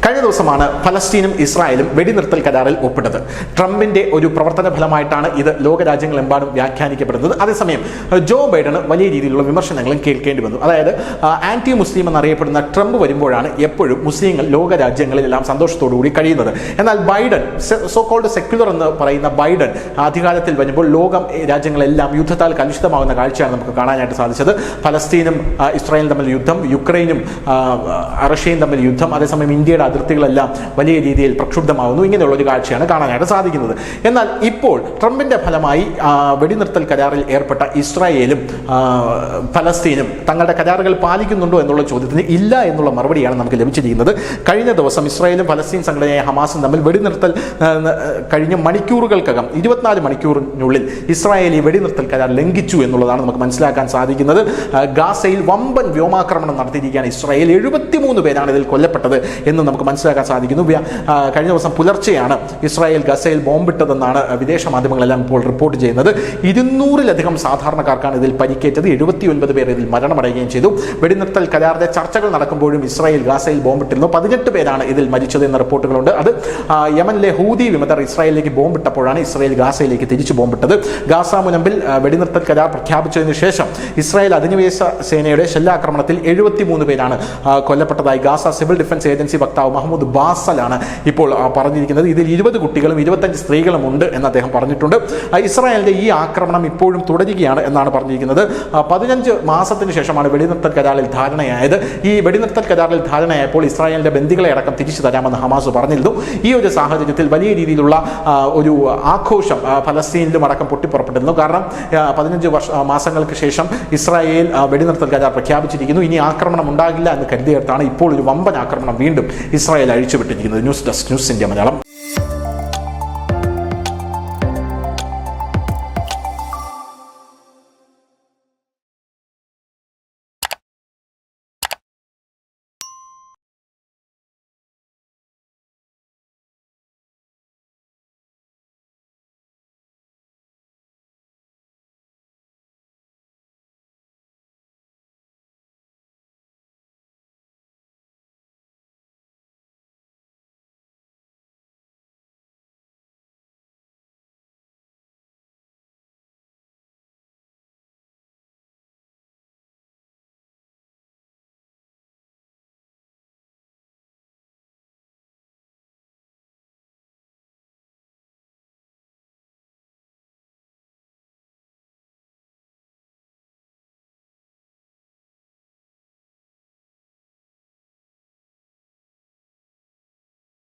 കഴിഞ്ഞ ദിവസമാണ് ഫലസ്തീനും ഇസ്രായേലും വെടിനിർത്തൽ കരാറിൽ ഒപ്പിട്ടത്. ട്രംപിന്റെ ഒരു പ്രവർത്തന ഫലമായിട്ടാണ് ഇത് ലോകരാജ്യങ്ങളെമ്പാടും വ്യാഖ്യാനിക്കപ്പെടുന്നത്. അതേസമയം ജോ ബൈഡന് വലിയ രീതിയിലുള്ള വിമർശനങ്ങളും കേൾക്കേണ്ടി വന്നു. അതായത് ആന്റി മുസ്ലിം എന്നറിയപ്പെടുന്ന ട്രംപ് വരുമ്പോഴാണ് എപ്പോഴും മുസ്ലിങ്ങൾ ലോകരാജ്യങ്ങളിലെല്ലാം സന്തോഷത്തോടുകൂടി കഴിയുന്നത്. എന്നാൽ ബൈഡൻ, സോ കോൾഡ് സെക്യുലർ എന്ന് പറയുന്ന ബൈഡൻ അധികാരത്തിൽ വരുമ്പോൾ ലോകം രാജ്യങ്ങളെല്ലാം യുദ്ധത്താൽ കലുഷിതമാകുന്ന കാഴ്ചയാണ് നമുക്ക് കാണാനായിട്ട് സാധിച്ചത്. ഫലസ്തീനും ഇസ്രായേലും തമ്മിൽ യുദ്ധം, യുക്രൈനും റഷ്യയും തമ്മിൽ യുദ്ധം, അതേസമയം ഇന്ത്യയുടെ അതിർത്തികളെല്ലാം വലിയ രീതിയിൽ പ്രക്ഷുബ്ധമാകുന്നു. ഇങ്ങനെയുള്ള ഒരു കാഴ്ചയാണ് കാണാനായിട്ട് സാധിക്കുന്നത്. എന്നാൽ ഇപ്പോൾ ട്രംപിന്റെ ഫലമായി വെടിനിർത്തൽ കരാറിൽ ഏർപ്പെട്ട ഇസ്രായേലും ഫലസ്തീനും തങ്ങളുടെ കരാറുകൾ പാലിക്കുന്നുണ്ടോ എന്നുള്ള ചോദ്യത്തിന് ഇല്ല എന്നുള്ള മറുപടിയാണ് നമുക്ക് ലഭിച്ചിരിക്കുന്നത്. കഴിഞ്ഞ ദിവസം ഇസ്രായേലും ഫലസ്തീൻ സംഘടനയായ ഹമാസും തമ്മിൽ വെടിനിർത്തൽ കഴിഞ്ഞ മണിക്കൂറുകൾക്കകം 24 മണിക്കൂറിനുള്ളിൽ ഇസ്രായേൽ ഈ വെടിനിർത്തൽ കരാർ ലംഘിച്ചു എന്നുള്ളതാണ് നമുക്ക് മനസ്സിലാക്കാൻ സാധിക്കുന്നത്. ഗാസയിൽ വമ്പൻ വ്യോമാക്രമണം നടത്തിയിരിക്കുകയാണ് ഇസ്രായേൽ. 73 പേരാണ് ഇതിൽ കൊല്ലപ്പെട്ടത് എന്ന് നമുക്ക് മനസ്സിലാക്കാൻ സാധിക്കുന്നു. കഴിഞ്ഞ ദിവസം പുലർച്ചെയാണ് ഇസ്രായേൽ ഗസയിൽ ബോംബിട്ടതെന്നാണ് വിദേശ മാധ്യമങ്ങളെല്ലാം ഇപ്പോൾ റിപ്പോർട്ട് ചെയ്യുന്നത്. 200-ലധികം സാധാരണക്കാർക്കാണ് ഇതിൽ പരിക്കേറ്റത്. 79 പേർ ഇതിൽ മരണമടയുകയും ചെയ്തു. വെടിനിർത്തൽ കരാറിന്റെ ചർച്ചകൾ നടക്കുമ്പോഴും ഇസ്രായേൽ ഗാസയിൽ ബോംബിട്ടിരുന്നു. 18 പേരാണ് ഇതിൽ മരിച്ചത് എന്ന റിപ്പോർട്ടുകളുണ്ട്. അത് യമനിലെ ഹൂതി വിമതർ ഇസ്രായേലിലേക്ക് ബോംബിട്ടപ്പോഴാണ് ഇസ്രായേൽ ഗാസയിലേക്ക് തിരിച്ചു ബോംബിട്ടത്. ഗാസ മുനമ്പിൽ വെടിനിർത്തൽ കരാർ പ്രഖ്യാപിച്ചതിന് ശേഷം ഇസ്രായേൽ അധിനിവേശ സേനയുടെ ഷെല്ലാക്രമണത്തിൽ 73 പേരാണ് കൊല്ലപ്പെട്ടതായി ഗാസ സിവിൽ ഡിഫൻസ് ഏജൻസി വക്താവ് മഹ്മൂദ് ബാസലാണ് ഇപ്പോൾ പറഞ്ഞിരിക്കുന്നത്. ഇതിൽ 20 കുട്ടികളും 25 സ്ത്രീകളും ഉണ്ട് എന്ന് അദ്ദേഹം പറഞ്ഞിട്ടുണ്ട്. ഇസ്രായേലിന്റെ ഈ ആക്രമണം ഇപ്പോഴും തുടരുകയാണ് എന്നാണ് പറഞ്ഞിരിക്കുന്നത്. 15 മാസത്തിന് ശേഷമാണ് വെടിനിർത്തൽ കരാറിൽ ധാരണയായത്. ഈ വെടിനിർത്തൽ കരാറിൽ ധാരണയായപ്പോൾ ഇസ്രായേലിന്റെ ബന്ദികളെ അടക്കം തിരിച്ചു തരാമെന്ന് ഹമാസ് പറഞ്ഞിരുന്നു. ഈ ഒരു സാഹചര്യത്തിൽ വലിയ രീതിയിലുള്ള ഒരു ആഘോഷം ഫലസ്തീനിലും അടക്കം പൊട്ടിപ്പുറപ്പെട്ടിരുന്നു. കാരണം 15 മാസങ്ങൾക്ക് ശേഷം ഇസ്രായേൽ വെടിനിർത്തൽ കരാർ പ്രഖ്യാപിച്ചിരിക്കുന്നു. ഇനി ആക്രമണം ഉണ്ടാകില്ല എന്ന് കരുതിയിടത്താണ് ഇപ്പോൾ ഒരു വമ്പൻ ആക്രമണം വീണ്ടും ഇസ്രായേൽ അഴിച്ചുവിട്ടിരിക്കുന്നത്. News desk, news India Malayalam.